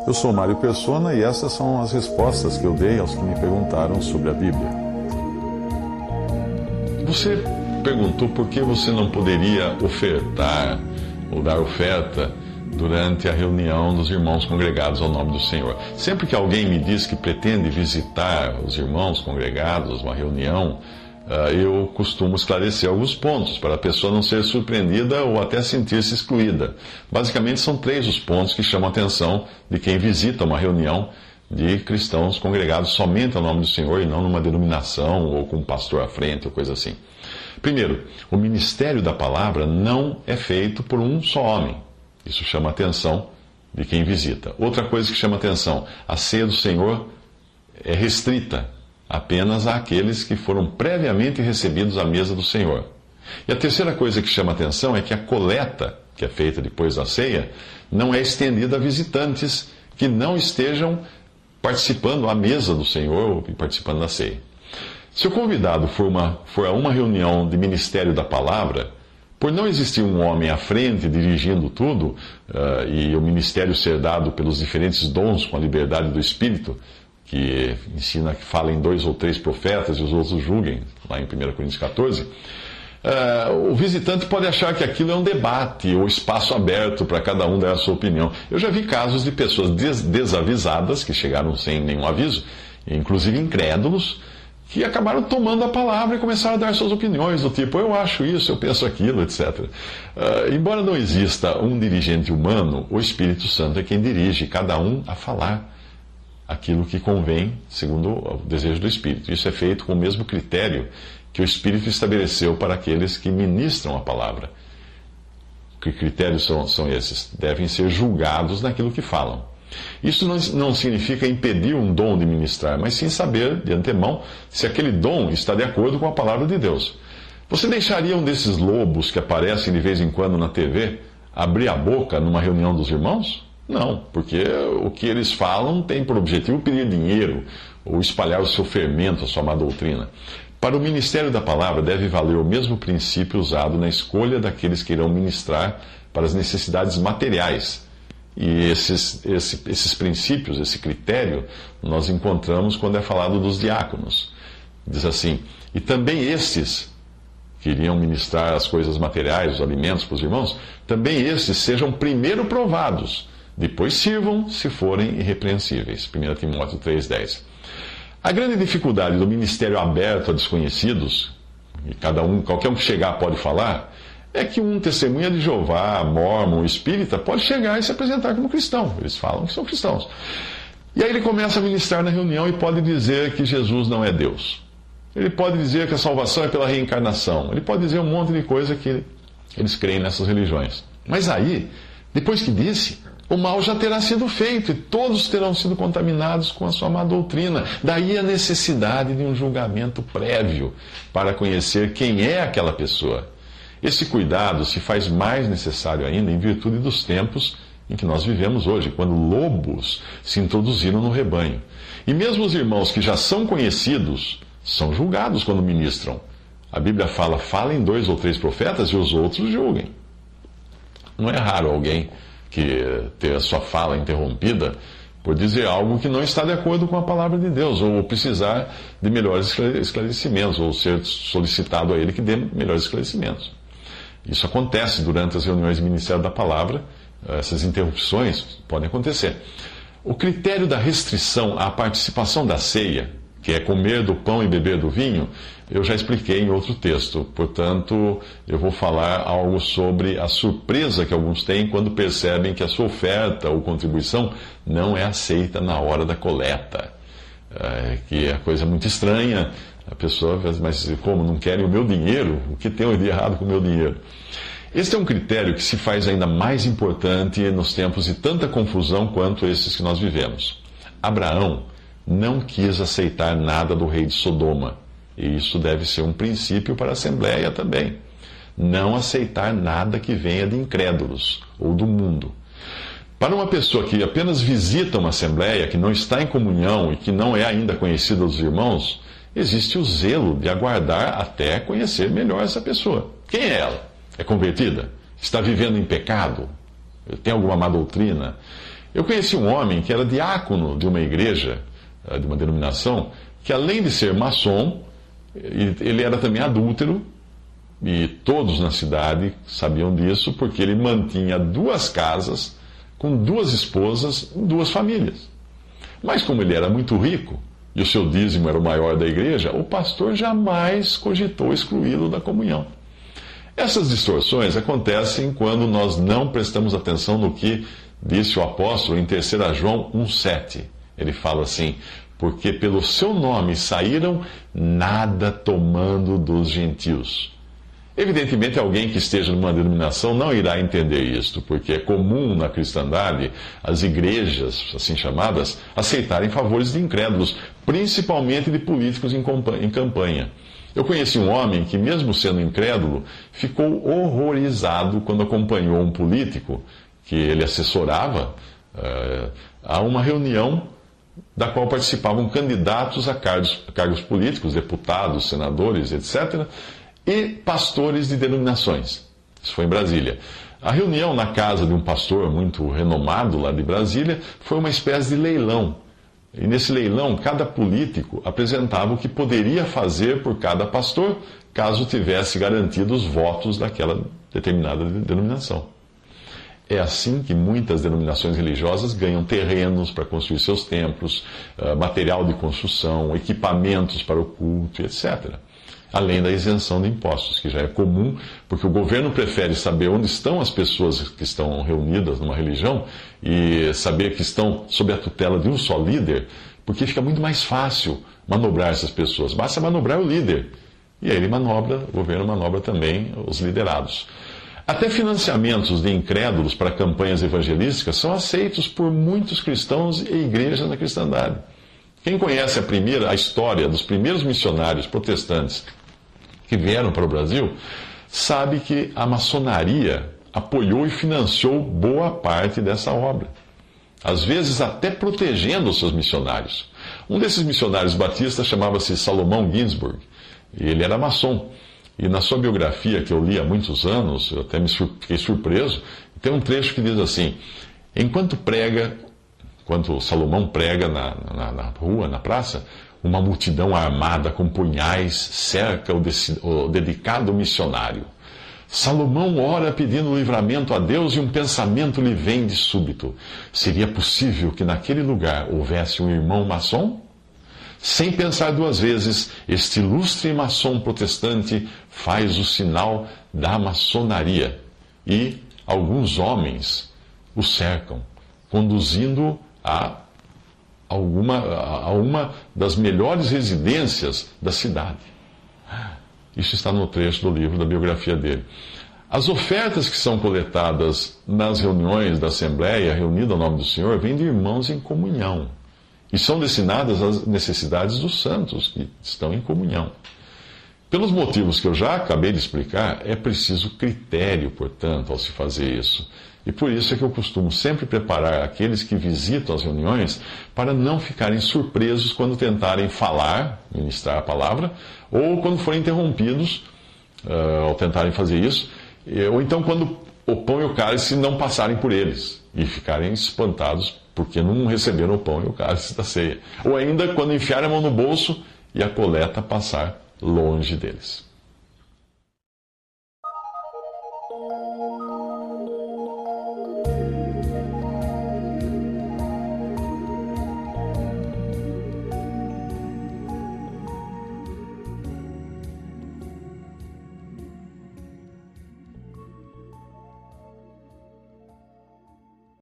Eu sou Mário Persona e essas são as respostas que eu dei aos que me perguntaram sobre a Bíblia. Você perguntou por que você não poderia ofertar ou dar oferta durante a reunião dos irmãos congregados ao nome do Senhor. Sempre que alguém me diz que pretende visitar os irmãos congregados, uma reunião, eu costumo esclarecer alguns pontos para a pessoa não ser surpreendida ou até sentir-se excluída. Basicamente, são 3 os pontos que chamam a atenção de quem visita uma reunião de cristãos congregados somente ao nome do Senhor e não numa denominação ou com um pastor à frente ou coisa assim. Primeiro, o ministério da palavra não é feito por um só homem. Isso chama a atenção de quem visita. Outra coisa que chama a atenção, a ceia do Senhor é restrita apenas àqueles que foram previamente recebidos à mesa do Senhor. E a terceira coisa que chama a atenção é que a coleta, que é feita depois da ceia, não é estendida a visitantes que não estejam participando à mesa do Senhor ou participando da ceia. Se o convidado for a uma reunião de ministério da palavra, por não existir um homem à frente dirigindo tudo, e o ministério ser dado pelos diferentes dons com a liberdade do Espírito, que ensina que falem 2 ou 3 profetas e os outros julguem, lá em 1 Coríntios 14, o visitante pode achar que aquilo é um debate ou espaço aberto para cada um dar a sua opinião. Eu já vi casos de pessoas desavisadas, que chegaram sem nenhum aviso, inclusive incrédulos, que acabaram tomando a palavra e começaram a dar suas opiniões, do tipo, eu acho isso, eu penso aquilo, etc. Embora não exista um dirigente humano, o Espírito Santo é quem dirige cada um a falar aquilo que convém, segundo o desejo do Espírito. Isso é feito com o mesmo critério que o Espírito estabeleceu para aqueles que ministram a palavra. Que critérios são esses? Devem ser julgados naquilo que falam. Isso não significa impedir um dom de ministrar, mas sim saber, de antemão, se aquele dom está de acordo com a palavra de Deus. Você deixaria um desses lobos que aparecem de vez em quando na TV abrir a boca numa reunião dos irmãos? Não, porque o que eles falam tem por objetivo pedir dinheiro ou espalhar o seu fermento, a sua má doutrina. Para o ministério da palavra deve valer o mesmo princípio usado na escolha daqueles que irão ministrar para as necessidades materiais. E esses princípios, esse critério, nós encontramos quando é falado dos diáconos. Diz assim, e também estes que iriam ministrar as coisas materiais, os alimentos para os irmãos, também estes sejam primeiro provados, depois sirvam se forem irrepreensíveis. 1 Timóteo 3,10. A grande dificuldade do ministério aberto a desconhecidos, e qualquer um que chegar pode falar, é que um testemunha de Jeová, mórmon, espírita, pode chegar e se apresentar como cristão. Eles falam que são cristãos. E aí ele começa a ministrar na reunião e pode dizer que Jesus não é Deus. Ele pode dizer que a salvação é pela reencarnação. Ele pode dizer um monte de coisa que eles creem nessas religiões. Mas aí, depois que disse, o mal já terá sido feito e todos terão sido contaminados com a sua má doutrina. Daí a necessidade de um julgamento prévio para conhecer quem é aquela pessoa. Esse cuidado se faz mais necessário ainda em virtude dos tempos em que nós vivemos hoje, quando lobos se introduziram no rebanho. E mesmo os irmãos que já são conhecidos são julgados quando ministram. A Bíblia fala, falem 2 ou 3 profetas e os outros julguem. Não é raro alguém que ter a sua fala interrompida por dizer algo que não está de acordo com a palavra de Deus, ou precisar de melhores esclarecimentos, ou ser solicitado a ele que dê melhores esclarecimentos. Isso acontece durante as reuniões de Ministério da Palavra, essas interrupções podem acontecer. O critério da restrição à participação da ceia, que é comer do pão e beber do vinho, eu já expliquei em outro texto. Portanto, eu vou falar algo sobre a surpresa que alguns têm quando percebem que a sua oferta ou contribuição não é aceita na hora da coleta. Que é coisa muito estranha. A pessoa, mas como, não querem o meu dinheiro? O que tem de errado com o meu dinheiro? Este é um critério que se faz ainda mais importante nos tempos de tanta confusão quanto esses que nós vivemos. Abraão não quis aceitar nada do rei de Sodoma. E isso deve ser um princípio para a Assembleia também. Não aceitar nada que venha de incrédulos ou do mundo. Para uma pessoa que apenas visita uma Assembleia, que não está em comunhão e que não é ainda conhecida dos irmãos, existe o zelo de aguardar até conhecer melhor essa pessoa. Quem é ela? É convertida? Está vivendo em pecado? Tem alguma má doutrina? Eu conheci um homem que era diácono de uma igreja, de uma denominação, que além de ser maçom, ele era também adúltero, e todos na cidade sabiam disso, porque ele mantinha 2 casas, com 2 esposas, 2 famílias. Mas como ele era muito rico, e o seu dízimo era o maior da igreja, o pastor jamais cogitou excluí-lo da comunhão. Essas distorções acontecem quando nós não prestamos atenção no que disse o apóstolo em 3 João 1,7. Ele fala assim: porque pelo seu nome saíram, nada tomando dos gentios. Evidentemente, alguém que esteja numa denominação não irá entender isto, porque é comum na cristandade as igrejas, assim chamadas, aceitarem favores de incrédulos, principalmente de políticos em campanha. Eu conheci um homem que, mesmo sendo incrédulo, ficou horrorizado quando acompanhou um político que ele assessorava a uma reunião da qual participavam candidatos a cargos políticos, deputados, senadores, etc., e pastores de denominações. Isso foi em Brasília. A reunião na casa de um pastor muito renomado lá de Brasília foi uma espécie de leilão. E nesse leilão, cada político apresentava o que poderia fazer por cada pastor, caso tivesse garantido os votos daquela determinada denominação. É assim que muitas denominações religiosas ganham terrenos para construir seus templos, material de construção, equipamentos para o culto, etc. Além da isenção de impostos, que já é comum, porque o governo prefere saber onde estão as pessoas que estão reunidas numa religião e saber que estão sob a tutela de um só líder, porque fica muito mais fácil manobrar essas pessoas. Basta manobrar o líder. E aí o governo manobra também os liderados. Até financiamentos de incrédulos para campanhas evangelísticas são aceitos por muitos cristãos e igrejas na cristandade. Quem conhece a história dos primeiros missionários protestantes que vieram para o Brasil, sabe que a maçonaria apoiou e financiou boa parte dessa obra. Às vezes até protegendo os seus missionários. Um desses missionários batistas chamava-se Salomão Ginsburg, e ele era maçom. E na sua biografia, que eu li há muitos anos, eu até fiquei surpreso, tem um trecho que diz assim: enquanto Salomão prega na rua, na praça, uma multidão armada com punhais cerca o dedicado missionário. Salomão ora pedindo livramento a Deus e um pensamento lhe vem de súbito. Seria possível que naquele lugar houvesse um irmão maçom? Sem pensar 2 vezes, este ilustre maçom protestante faz o sinal da maçonaria e alguns homens o cercam, conduzindo-o a uma das melhores residências da cidade. Isso está no trecho do livro da biografia dele. As ofertas que são coletadas nas reuniões da Assembleia, reunida ao nome do Senhor, vêm de irmãos em comunhão. E são destinadas às necessidades dos santos que estão em comunhão. Pelos motivos que eu já acabei de explicar, é preciso critério, portanto, ao se fazer isso. E por isso é que eu costumo sempre preparar aqueles que visitam as reuniões para não ficarem surpresos quando tentarem falar, ministrar a palavra, ou quando forem interrompidos ao tentarem fazer isso, ou então quando o pão e o cálice não passarem por eles e ficarem espantados porque não receberam o pão e o cálice da ceia. Ou ainda quando enfiarem a mão no bolso e a coleta passar longe deles.